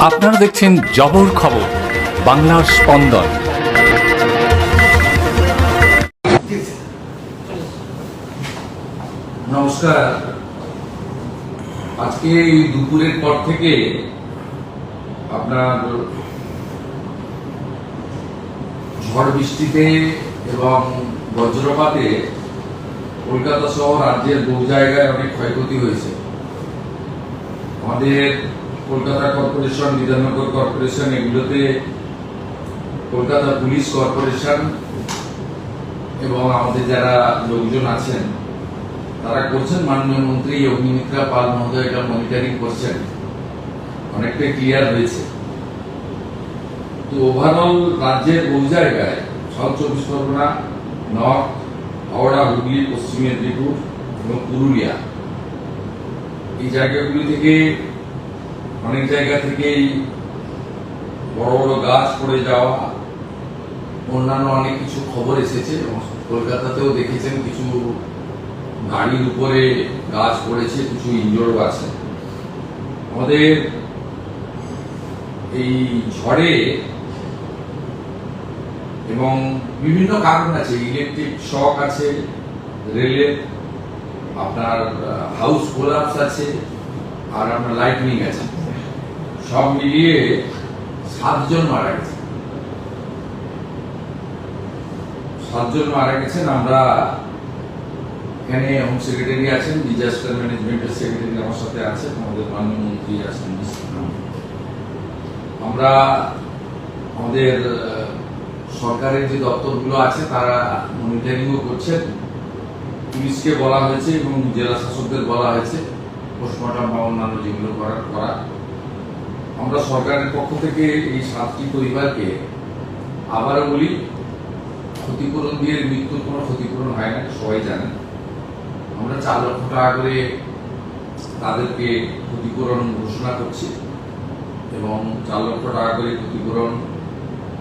আপনারা দেখছেন জবর খবর, বাংলার স্পন্দন। নমস্কার। আজকে এই দুপুরের পর থেকে আপনার ঝড় বৃষ্টিতে এবং বজ্রপাতে কলকাতা সহ রাজ্যের বহু জায়গায় অনেক ক্ষয়ক্ষতি হয়েছে। আমাদের কলকাতা কর্পোরেশন, বিধাননগর কর্পোরেশন, এগুলোতে কলকাতা পুলিশ কর্পোরেশন এবং আমাদের যারা লোকজন আছেন তারা করছেন। মাননীয় মন্ত্রী অগ্নিমিত্রা পাল মহোদয় এটা মনিটরিং করছেন, অনেকটাই ক্লিয়ার হয়েছে। তো ওভারঅল রাজ্যের বহু জায়গায়, সাউথ চব্বিশ পরগনা, নর্থ, হাওড়া, হুগলি, পশ্চিম মেদিনীপুর এবং পুরুলিয়া, এই জায়গাগুলি থেকে অনেক জায়গা থেকেই বড় বড় গাছ পড়ে যাওয়া, অন্যান্য অনেক কিছু খবর এসেছে। এবং কলকাতাতেও দেখেছেন কিছু গাড়ির উপরে গাছ পড়েছে, কিছু ইনজোর্ড আছে। আমাদের এই ঝড়ে এবং বিভিন্ন কারণ আছে, ইলেকট্রিক শক আছে, রেলের আপনার হাউস কোলাপস আছে, আর আপনার লাইটনিং আছে, সব মিলিয়ে 7 জন মারা গেছে। 7 জন মারা গেছেন। আমরা এখানে হোম সেক্রেটারি আছেন, ডিজাস্টার ম্যানেজমেন্টের সেক্রেটারি আমার সাথে আছে, আমাদের মাননীয় মন্ত্রী আছেন। আমরা আমাদের সরকারের যে দপ্তরগুলো আছে তারা মনিটরিংও করছেন। পুলিশকে বলা হয়েছে এবং জেলা শাসকদের বলা হয়েছে পোস্টমর্টম বা অন্যান্য যেগুলো করা। আমরা সরকারের পক্ষ থেকে এই 7টি পরিবারকে আবারও বলি, ক্ষতিপূরণ দিয়ে মৃত্যুর কোনো ক্ষতিপূরণ হয় না, সবাই জানেন। আমরা 4 লক্ষ টাকা করে তাদেরকে ক্ষতিপূরণ ঘোষণা করছি এবং 4 লক্ষ টাকা করে ক্ষতিপূরণ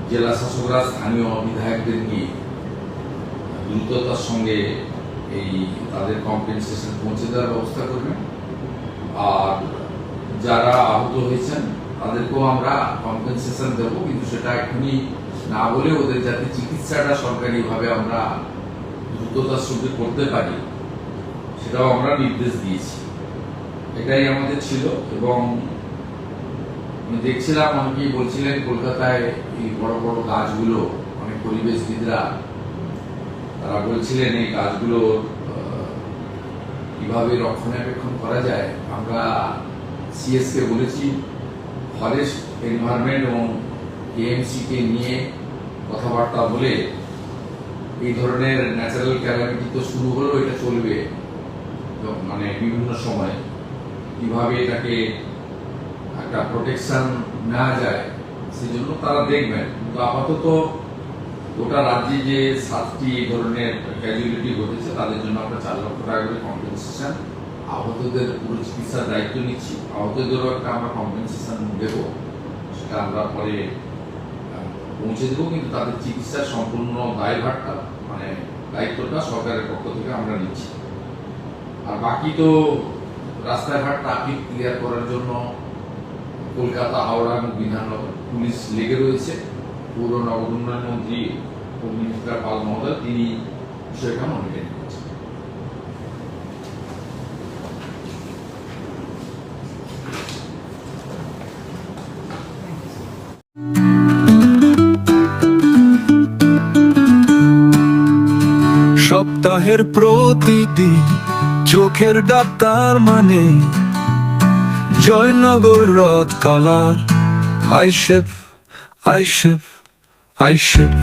জেলা শাসকরা স্থানীয় বিধায়কদের নিয়ে দ্রুততার সঙ্গে এই তাদের কম্পেনসেশন পৌঁছে দেওয়ার ব্যবস্থা করবেন। আর যারা আহত হয়েছেন তাদেরকেও আমরা কম্পেনসেশন দেবো, কিন্তু সেটা এখনই না বলে ওদের যাতে চিকিৎসাটা সরকারিভাবে আমরা দ্রুততার সঙ্গে করতে পারি সেটাও আমরা নির্দেশ দিয়েছি। এটাই আমাদের ছিল। এবং আমি দেখছিলাম অনেকেই বলছিলেন কলকাতায় এই বড় বড় গাছগুলো, অনেক পরিবেশবিদরা তারা বলছিলেন এই গাছগুলো কিভাবে রক্ষণাবেক্ষণ করা যায়। আমরা সিএস কে বলেছি, ফরেস্ট, এনভায়রনমেন্ট এবং এএমসি কে নিয়ে কথাবার্তা বলে এই ধরনের ন্যাচারাল ক্যালামিটি তো শুরু হলো, এটা চলবে মানে বিভিন্ন সময়, কিভাবে এটাকে একটা প্রোটেকশন নেওয়া যায় সেজন্য তারা দেখবেন। কিন্তু আপাতত গোটা রাজ্যে যে 7টি এই ধরনের ক্যাজুয়ালিটি ঘটেছে তাদের জন্য আমরা 4 লক্ষ টাকা করে কম্পেনসেশন, আহতদের পুরো চিকিৎসার দায়িত্ব নিচ্ছি। আহতদেরও একটা আমরা কম্পেনসেশন দেব, সেটা আমরা পরে পৌঁছে দেবো, কিন্তু তাদের চিকিৎসার সম্পূর্ণ দায়ভারটা মানে দায়িত্বটা সরকারের পক্ষ থেকে আমরা নিচ্ছি। আর বাকি তো রাস্তাঘাট ট্রাফিক ক্লিয়ার করার জন্য কলকাতা, হাওড়া এবং বিধাননগর পুলিশ লেগে রয়েছে। পৌর নগর উন্নয়ন মন্ত্রী অগ্নিমিত্রা পাল মহোদয় তিনি বিষয়টা মনিটরিং করছেন। সপ্তাহের প্রতিদিন চোখের ডাক্তার মানে জয়নগর রথ কালার আইশেপ আইশেপ আইশেপ